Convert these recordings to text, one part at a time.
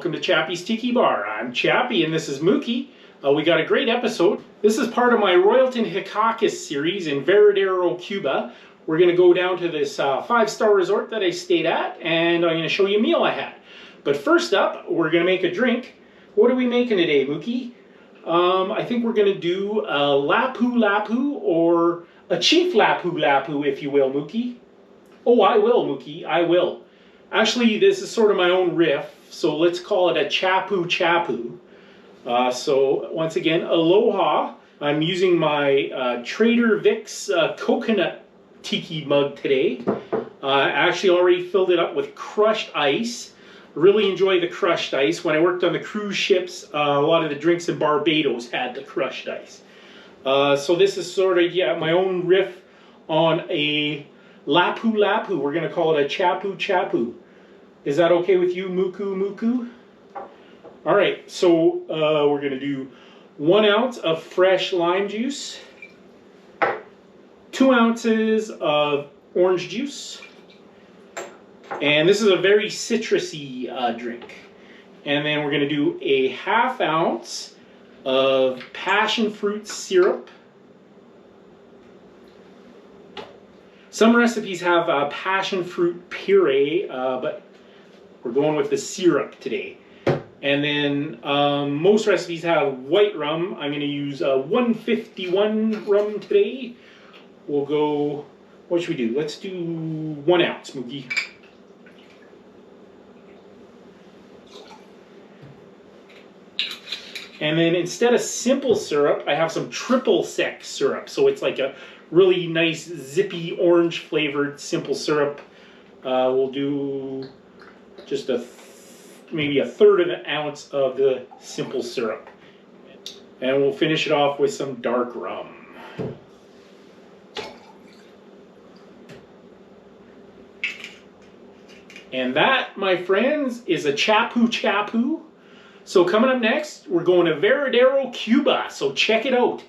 welcome to Chappy's Tiki Bar. I'm Chappy and this is Mookie. We got a great episode. This is part of my Royalton Hicacos series in Varadero, Cuba. We're going to go down to this 5-star resort that I stayed at, and I'm going to show you a meal I had. But first up, we're going to make a drink. What are we making today, Mookie? I think we're going to do a Lapu or a Chief Lapu, if you will, Mookie. Oh, I will, Mookie, I will. Actually, this is sort of my own riff, so let's call it a Chapu Chapu. So, once again, aloha. I'm using my Trader Vic's coconut tiki mug today. I actually already filled it up with crushed ice. Really enjoy the crushed ice. When I worked on the cruise ships, a lot of the drinks in Barbados had the crushed ice. So this is sort of, my own riff on a Lapu. We're going to call it a Chapu Chapu. Is that okay with you, Muku? Alright, so we're going to do 1 ounce of fresh lime juice, 2 ounces of orange juice, and this is a very citrusy drink. And then we're going to do a 1/2 ounce of passion fruit syrup. Some recipes have passion fruit puree, but we're going with the syrup today. And then most recipes have white rum. I'm going to use 151 rum today. We'll go, what should we do? Let's do 1 ounce, Mookie. And then instead of simple syrup, I have some Tripple Sec syrup. So it's like a really nice, zippy, orange flavored simple syrup. We'll do just maybe 1/3 of an ounce of the simple syrup. And we'll finish it off with some dark rum. And that, my friends, is a Chapu Chapu. So coming up next, we're going to Varadero, Cuba. So check it out.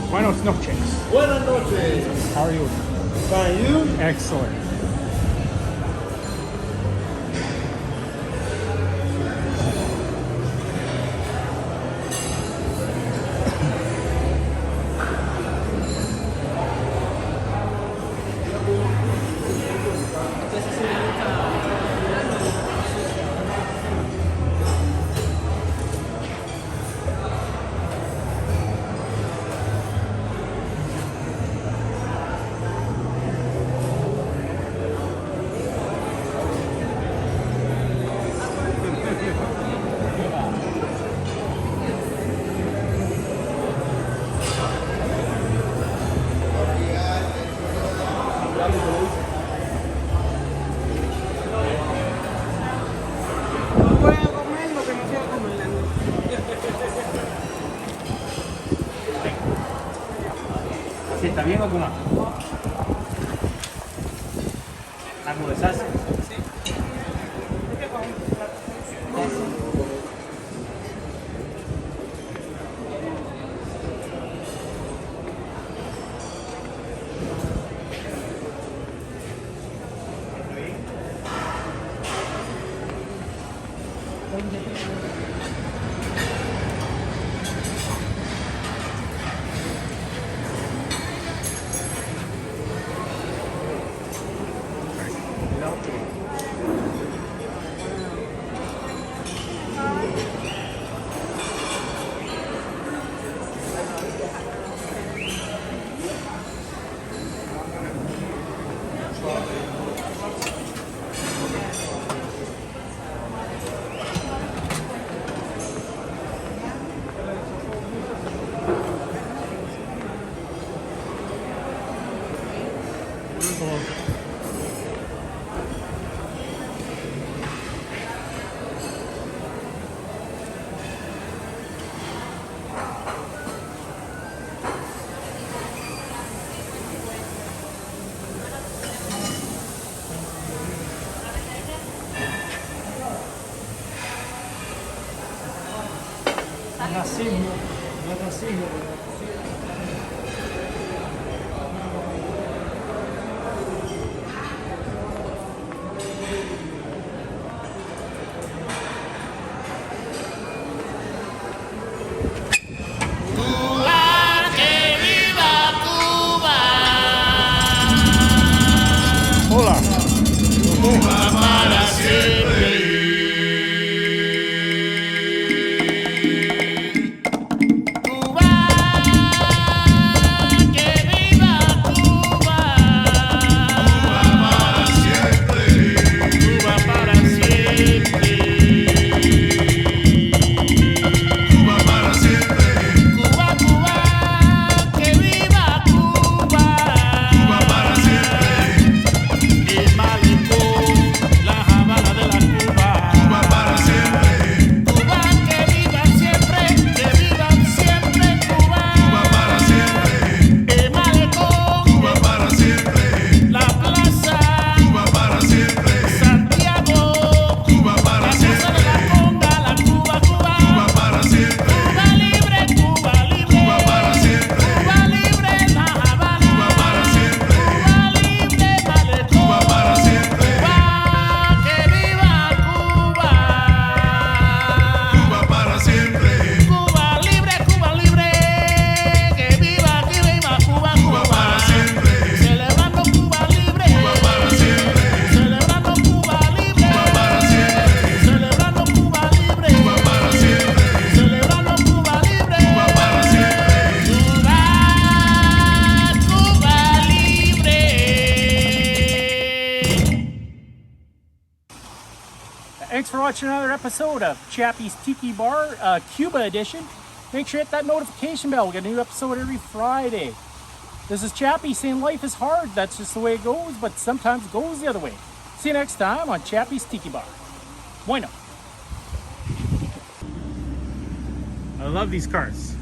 Buenas noches. Buenas noches. How are you? Fine, you? Excellent. ¿Sí está bien o cómo? ¿Algo de salsa? Sí. Hola. Thanks for watching another episode of Chappie's Tiki Bar, Cuba edition. Make sure you hit that notification bell. We get a new episode every Friday. This is Chappie saying life is hard. That's just the way it goes, but sometimes it goes the other way. See you next time on Chappie's Tiki Bar. Bueno. I love these cars.